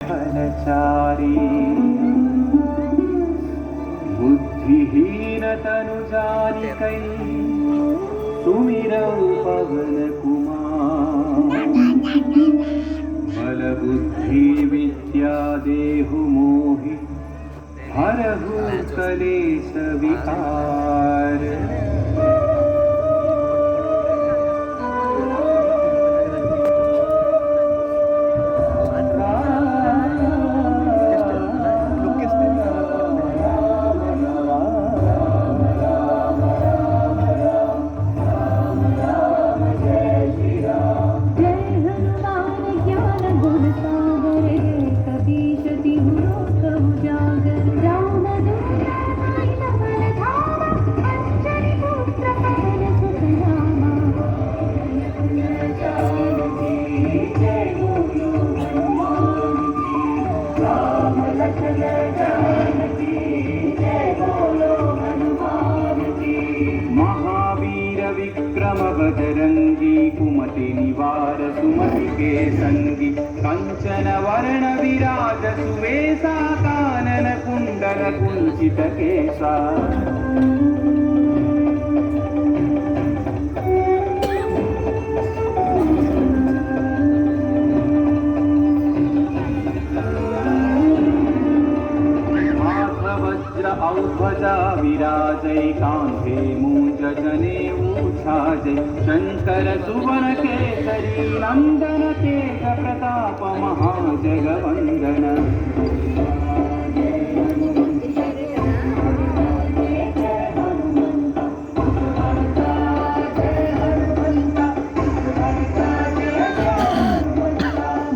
चारी बुद्धिहीन तनु जानिकै सुमिरौ पवन कुमार बल बुद्धि विद्या देहु मोहि हरहु कलेश विकार। विक्रम बजरंगी कुमति निवार सुमति के संगी कंचन वर्ण विराज सुवेशा कानन कुंडल कुंचित केसा। औध्वजा विराजै कांधे मूंज जनेऊ छाजै शंकर सुवन केसरी नंदन तेज प्रताप महाजगवंदन।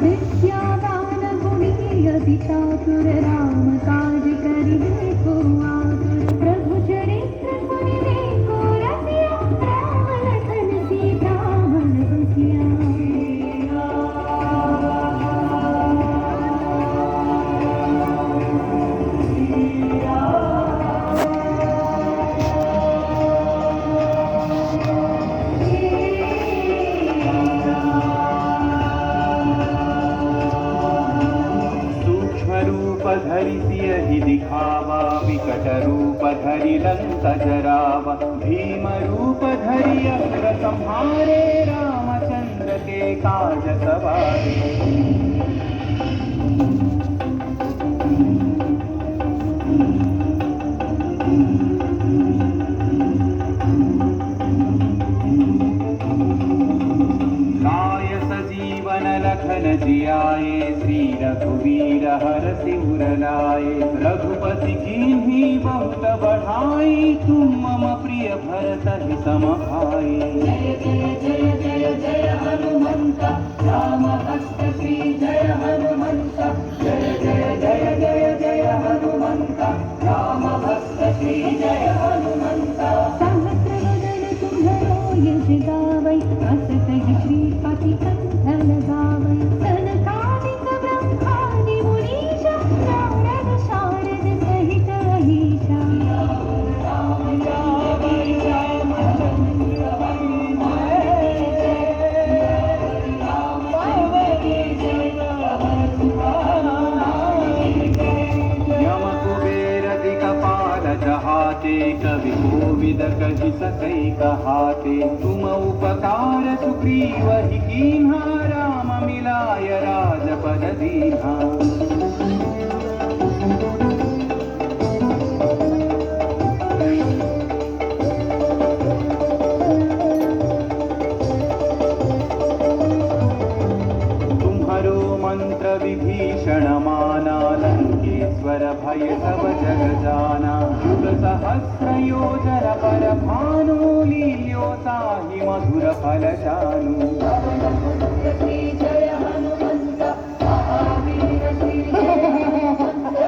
विद्यादान गुणी अति चातुर राम काज करिबे को आतुर। प्रभु चरित्र सुनिबे को रसिया राम लखन सीता मन बसिया। धरि सियहि दिखावा विकट रूप धरि लंक जरावा भीम रूप धरि असुर संहारे रामचंद्र के काज सवारे। लखन जियाए श्री रघुवीर हरषि उर लाए रघुपति कीन्ही बहुत बढ़ाई तुम मम प्रिय भरत ही सम भाई। जय जय जय जय जय हनुमंत राम भक्त श्री जय हनुमंत। जय जय जय जय जय हनुमंत राम भक्त श्री जय हनुमंत। सहस्र वदन तुम्हरो यश गावै अस कहि श्रीपति कंठ लगावै। सनकादिक ब्रह्मादि मुनीश नारद शारद सहित अहीशा। जहाते कवि कोविद कहि सकै कहाते तुम उपकार सुग्रीव ही कीन्हा राम मिलाय राजपद दीन्हा। मंत्र विभीषण माना लंकेश्वर भय सब जग जाना। युग सहस्र योजन पर भानु लील्यो ताहि मधुर फल जानु। श्री जय हनुमंत महावीर श्री जय हनुमंत।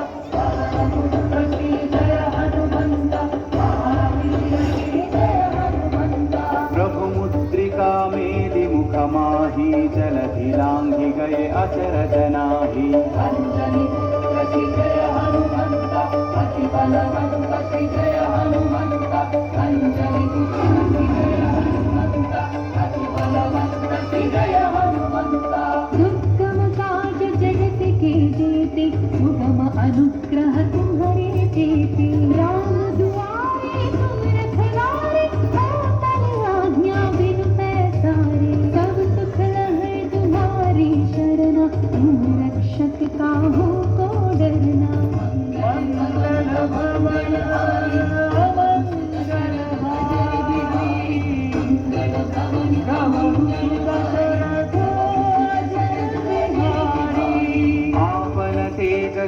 श्री जय हनुमंत महावीर श्री जय हनुमंत। प्रभु मुद्रिका मेलि मुख माही जलधि लांघि गए अचरज नाही। अंजनी पुत्र श्री जय हनुमंत अति बलवंत श्री जय हनुमंत। अंजनी पुत्र श्री जय हनुमंत अति बलवंत श्री जय हनुमंत। दुर्गम काज जगत के काहू को डरना। मंगल भवन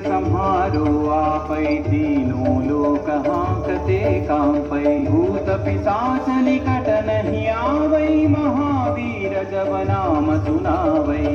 संहारो आपै तीनों लोक हाँकते कांपै। भूत पिशाच निकट नहीं आवै, महावीर जब नाम सुनावै।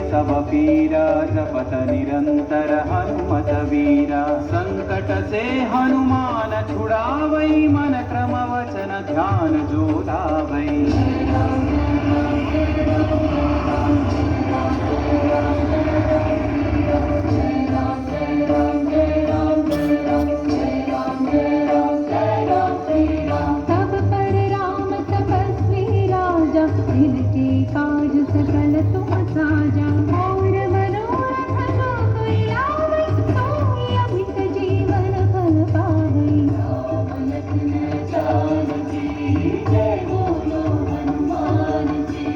सब पीरा जपत निरंतर हनुमत वीरा। संकट से हनुमान छुड़ावै, मन क्रम वचन ध्यान जो लावै। तब पर राम तपस्वी राजा, इनके काज सकल तुम साजा। और मनोरथ जो कोई लावै, सोई अमित जीवन फल पावै। राम लखन जानकी जय बोलो हनुमान जी।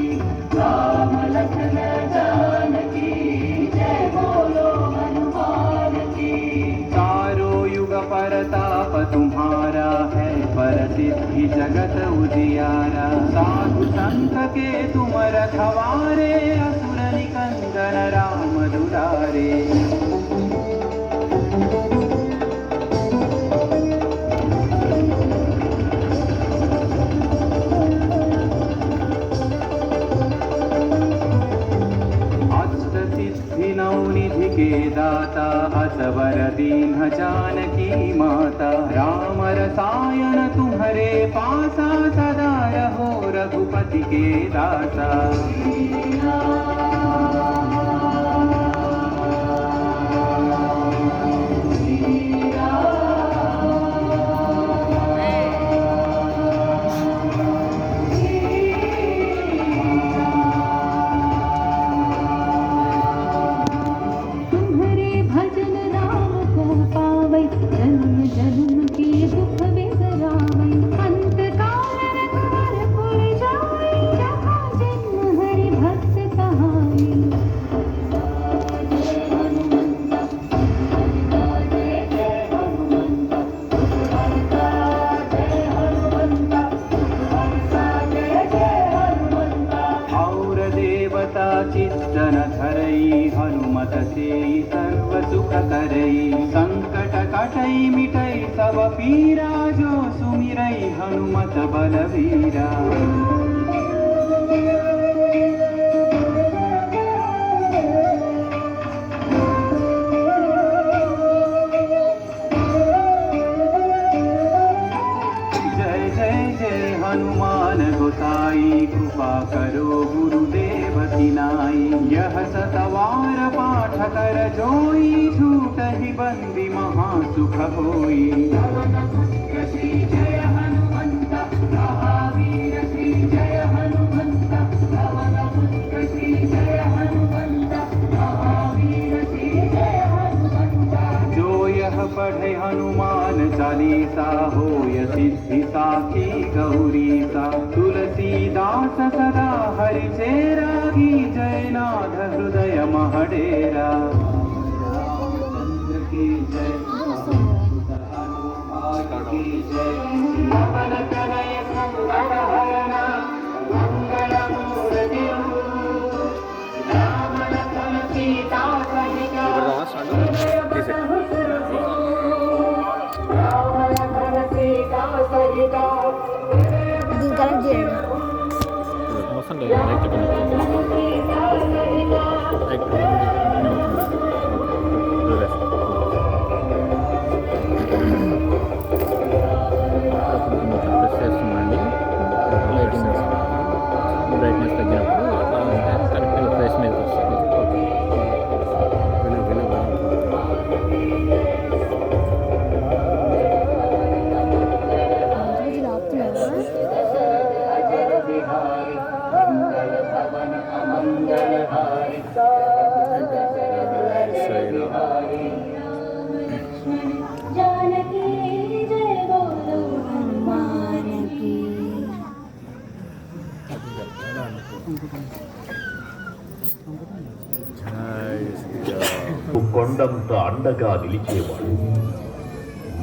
राम लखन जानकी जय बोलो हनुमान जी। चारों युग परताप तुम्हारा है, परसिद्धि जगत उजियारा। साधु संत के तुम रखवारे, असुर निकंदन राम दुलारे। अष्ट सिद्धि नवनिधि के दाता, असवर दीन जानकी माता। राम रसायन तुम्हारे पासा, सदा रहो रघुपति के दासा। तुम्हारे भजन राम को पावै, जन्म जन्म के दुख बिसरावै। अंत काल रघुवर पुर जाई, जहाँ जन्म हरि भक्त कहाई। और देवता चित्तन धरई, हनुमत से सर्व सुख करई। संकट कटई मिटई सब पीरा, जो सुमिरई हनुमत बलवीरा। जय जय जय हनुमान गोसाई, कृपा करो गुरुदेव की नाई। यह सतवार पाठ कर जोई, छूटहि बंदी महा सुख होई। जय हनुमंत महावीर श्री जय हनुमंत। जय हनुमंत महावीर श्री जय हनुमंत। जो यह पढ़े हनुमान चालीसा, होय सिद्धि साखी गौरीसा। तुलसीदास सदा हरि चेरा, की जय नाथ हृदय महडेरा। रामचंद्र की जय, हनुमान की जय। पवन तनय संकट हरण, मंगल मूर्ति राम लखन सीता सहित। దీని కనెక్ట్ చేయండి అవసరం లేదు డైరెక్ట్ ప్రెస్ చేస్తుందండి లైటింగ్ బ్రైట్నెస్ తగ్గినప్పుడు కరెక్ట్గా ప్లేస్ మీదకి వస్తుంది. ఆపుతున్నారా? हरे राम लक्ष्मण जानकी जय बोलो हनुमान की కొండంత అండగా నిలిచేవాడు.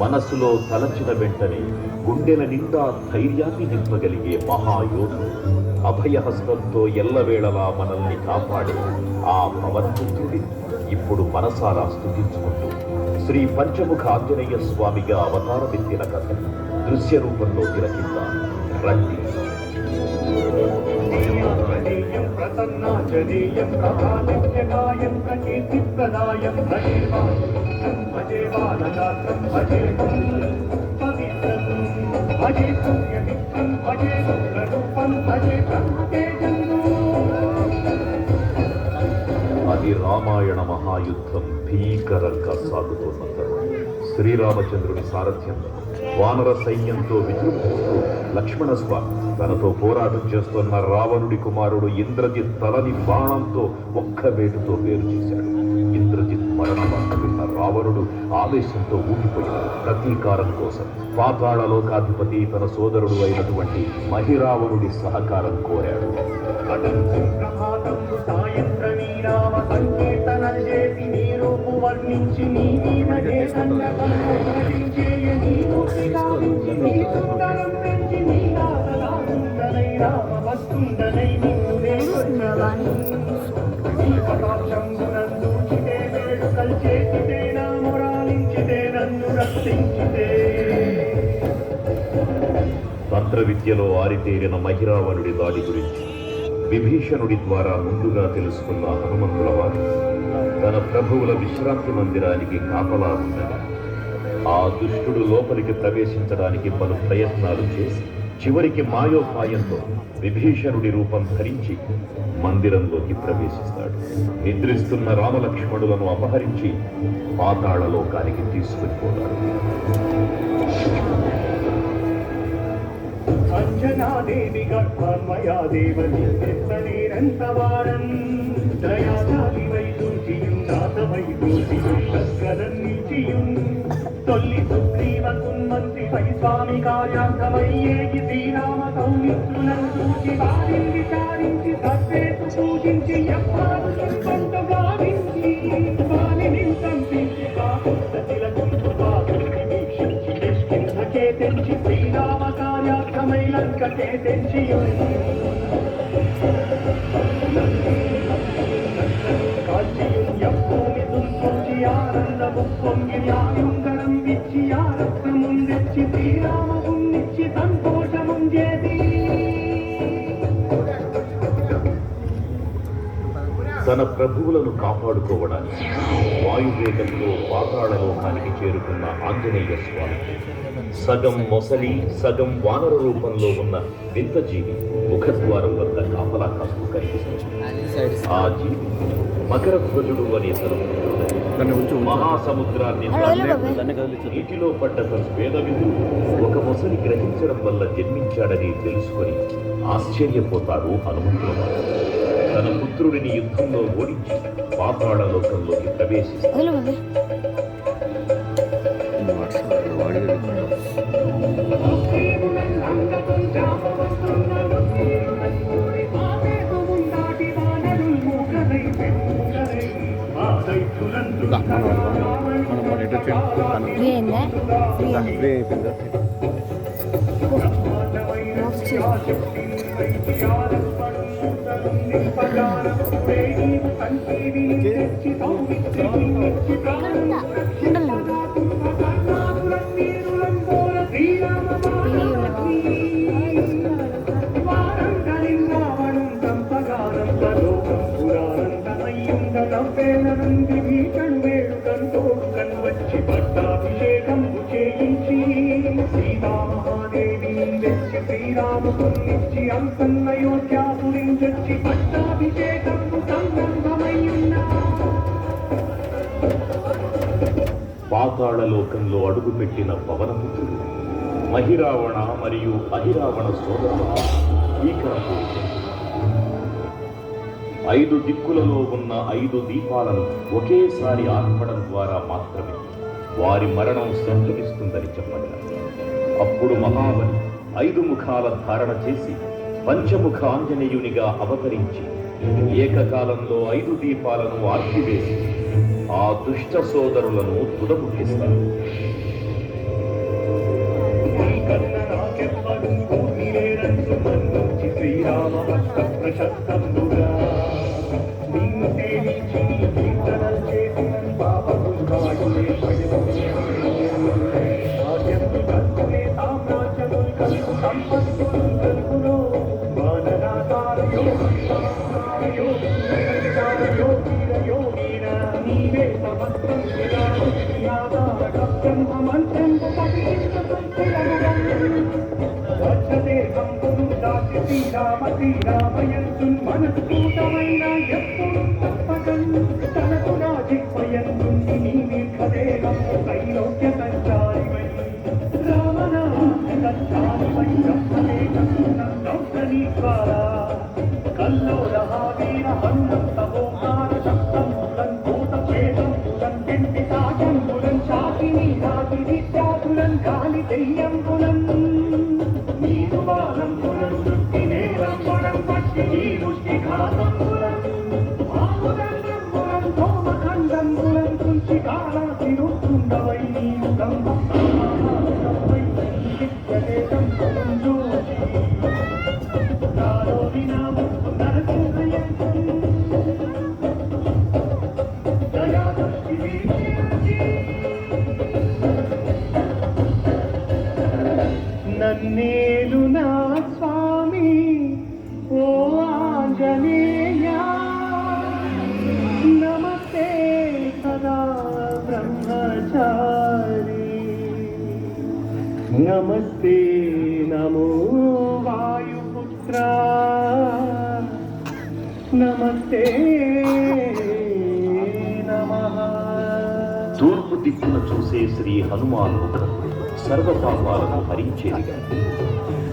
మనసులో తలచిన వెంటనే గుండెల నిండా ధైర్యాన్ని నింపగలిగే మహాయోధుడు. అభయహస్తంతో ఎల్లవేళలా మనల్ని కాపాడే ఆ పవనపుత్రుడిని ఇప్పుడు మనసారా స్తుతించుకుంటూ శ్రీ పంచముఖ ఆంజనేయ స్వామిగా అవతారమెత్తిన కథ దృశ్య రూపంలో తిలకిద్దాం రండి. ప్రసన్నాంజనేయం ప్రభాదిత్యకాయం ప్రకీర్తిప్రదాయం భజే బాలగాత్రం భజే పవిత్రం భజే పుణ్యమిత్రం భజే రూపం భజే బ్రహ్మతేజం. అది రామాయణ మహాయుద్ధం భీకరంగా సాగుతున్న తరుణం. శ్రీరామచంద్రుని సారథ్యంలో వానర సైన్యంతో విజృంభిస్తూ లక్ష్మణస్వామి తనతో పోరాటం చేస్తున్న రావణుడి కుమారుడు ఇంద్రజిత్ తలని బాణంతో ఒక్క వేటుతో వేరు చేశాడు. ఇంద్రజిత్ మరణ వార్త విన్న రావణుడు ఆవేశంతో ఊగిపోయాడు. ప్రతీకారం కోసం పాతాళలోకాధిపతి తన సోదరుడు అయినటువంటి మహిరావణుడి సహకారం కోరాడు. సంకీర్తనలు చేసి నీ రూపు వర్ణించి నీ మీద రామభక్తుండనై కటాక్షంబునందూచితే వేడుకలు చేసితే నా మురాలించితే నన్ను రక్షించితే. తంత్ర విద్యలో ఆరితేరిన మహిరావణుడి దాడి గురించి విభీషణుడి ద్వారా ముందుగా తెలుసుకున్న హనుమంతుల వారు తన ప్రభువుల విశ్రాంతి మందిరానికి కాపలా ఉన్నది. ఆ దుష్టుడు లోపలికి ప్రవేశించడానికి పలు ప్రయత్నాలు చేసి చివరికి మాయోపాయంతో విభీషణుడి రూపం ధరించి మందిరంలోకి ప్రవేశిస్తాడు. నిద్రిస్తున్న రామలక్ష్మణులను అపహరించి పాతాళలోకానికి తీసుకుపోతాడు. అంజనాదేవి గర్భమయాదేవని నిరంతవారం దయాదావి వైదూచియం నాథమై దూచియం శస్కరన్నిచియం తొల్లి సుగ్రీవకున్మంత్రిపై స్వామి కార్యార్థమయ్యేకి శ్రీరామ సౌమిత్రులను చూచి వారిని విచారించి సర్వేసు పూజించి ఎవ్వరు కొంత భావించి వారిని సంపించి కాకుంటూ వారిని వీక్షించి నిష్కింధకే తెచ్చి శ్రీరామ కార్యార్థమై లంకకే తెచ్చి కాల్చియుం ఎవ్వూమి తుంచి ఆనందము పొంగి ఆయుంగరం విచ్చి ఆరత్నముందెచ్చి శ్రీరామమున్నిచ్చి సంతోషముంజేది. తన ప్రభువులను కాపాడుకోవడానికి వాయువేగంలో పాతాళలోకానికి చేరుకున్న ఆంజనేయ స్వామి సగం మొసలి సగం వానర రూపంలో ఉన్న వింత జీవి ముఖద్వారం వద్ద కాపలా కాస్తూ కనిపిస్తుంది. ఆ జీవి మకరధ్వజుడు అనే సముద్రం మహాసముద్రాన్ని నీటిలో పడ్డ తన వేదవిధుడు ఒక మొసలి గ్రహించడం వల్ల జన్మించాడని తెలుసుకొని ఆశ్చర్యపోతారు హనుమంతుల వారు. తన పుత్రుడిని యుద్ధంలో ఓడించి పాతాళలోకంలోకి ప్రవేశిస్తారు. వచ్చి పట్టాభిషేకం చేయించి సీతామహాదేవి తెచ్చి శ్రీరామునిచ్చి అంతన్నయోధ్యాపురించొచ్చి పట్టాభిషేకం సంబంధమయ్యున్నా. పాతాళలోకంలో అడుగుపెట్టిన పవనపుత్రుడు మహిరావణ మరియు అహిరావణ సోదరులు భీకరపూరితం. 5 దిక్కులలో ఉన్న 5 దీపాలను ఒకేసారి ఆర్పడం ద్వారా మాత్రమే వారి మరణం సంభవిస్తుందని చెప్పబడింది. అప్పుడు మహాబలి 5 ముఖాల ధారణ చేసి పంచముఖ ఆంజనేయునిగా అవతరించి ఏకకాలంలో 5 దీపాలను ఆర్పివేసి ఆ దుష్ట సోదరులను తుదముఖిస్తారు. శ్రీరామ శ్రీరామయంతు మనసు కూటమైన ఎప్పుడు తప్పకం తనకు రాజిపయంతు నీ దీర్ఘదేహం త్రైలోక్య సంచారివై రామనామై బ్రహ్మదేహీ ద్వారా కల్లోరహావీర హనుమంతమోకార శబ్దం భూత ప్రేతం ఎంటి సాగంబులం శాకిని రాగి విద్యాతులం గాలి దెయ్యంబులం నీరు బాలం పులం నన్నేలు నా స్వామి ఓ ఆంజనేయ నమస్తే సదా బ్రహ్మచారి నమస్తే నమో వాయుపుత్ర నమస్తే నమః. తూర్పు దిక్కున చూసే శ్రీ హనుమాన్ ముఖం సర్వపాపాలను హరించేదిగా,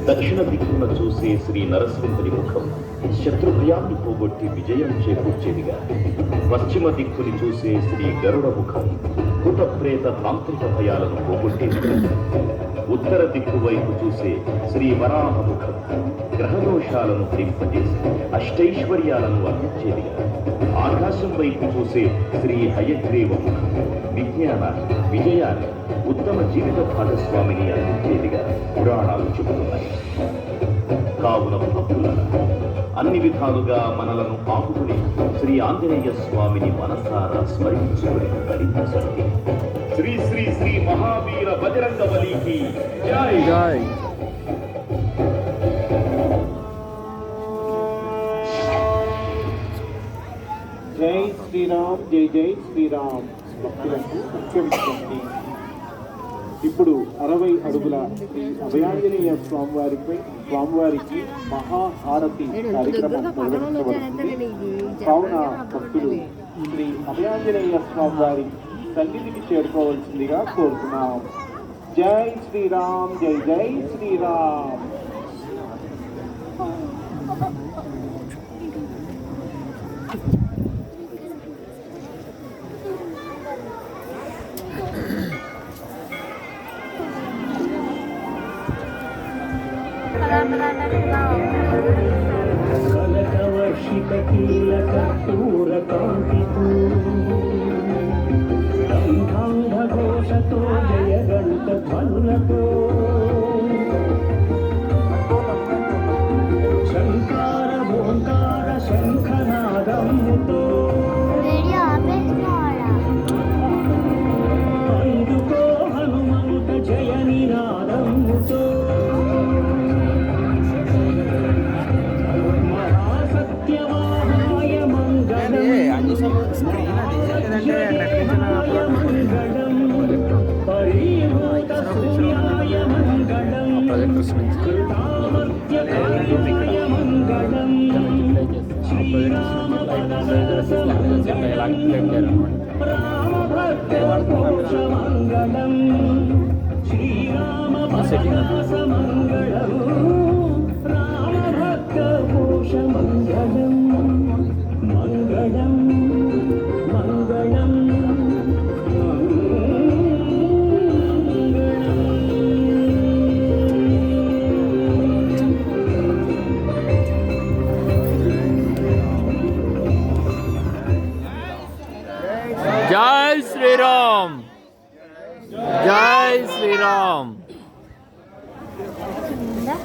దక్షిణ దిక్కున చూసే శ్రీ నరసింహుని ముఖం శత్రుభయాన్ని పోగొట్టి విజయం చేకూర్చేదిగా, పశ్చిమ దిక్కుని చూసే శ్రీ గరుడ ముఖం భూత ప్రేత తాంత్రిక భయాలను పోగొట్టేదిగా, ఉత్తర దిక్కు వైపు చూసే శ్రీ వరాహ ముఖం గ్రహదోషాలను హరింపజేసి అష్టైశ్వర్యాలను అందించేదిగా, ఆకాశం వైపు చూసే శ్రీ హయగ్రీవ ముఖం విజ్ఞానాన్ని విజయాన్ని ఉత్తమ జీవిత భాగస్వామిని అందించేదిగా పురాణాలు చెబుతున్నాయి. కావున భక్తులారా, అన్ని విధాలుగా మనలను ఆపుకుని శ్రీ ఆంజనేయ స్వామిని మనసారా స్మరించుకుని ధరించండి. శ్రీ శ్రీ శ్రీ మహావీర బజరంగ బలికి జై జై. జై శ్రీరామ్, జై జై శ్రీరామ్. భక్తులకు ముఖ్య విజ్ఞప్తి. ఇప్పుడు 60 అడుగుల శ్రీ అభయాంజనేయ స్వామివారికి మహాహారతి కార్యక్రమం నిర్వహించబడుతుంది. కావున భక్తులు శ్రీ అభయాంజనేయ స్వామివారి సన్నిధికి చేరుకోవాల్సిందిగా కోరుతున్నాం. జై శ్రీరామ్, జై జై శ్రీరామ్. కలకవర్షిత కీలక పూర కాంతితో ఘోషతో జయగంట ధ్వనులతో శంకార ఓంకార శంఖనాదముతో అందుకో హనుమంత జయ నినాదముతో మహాసత్యవాహాయ మంగళం పరిభూత సూర్యాయ మంగళం కృతామత్యకాయ మంగళం రామభక్తకోశమంగళం శ్రీరామభక్తమంగళం రామభక్తకోశమంగళం శ్రీరామ్ జై శ్రీరామ్ ఉందా?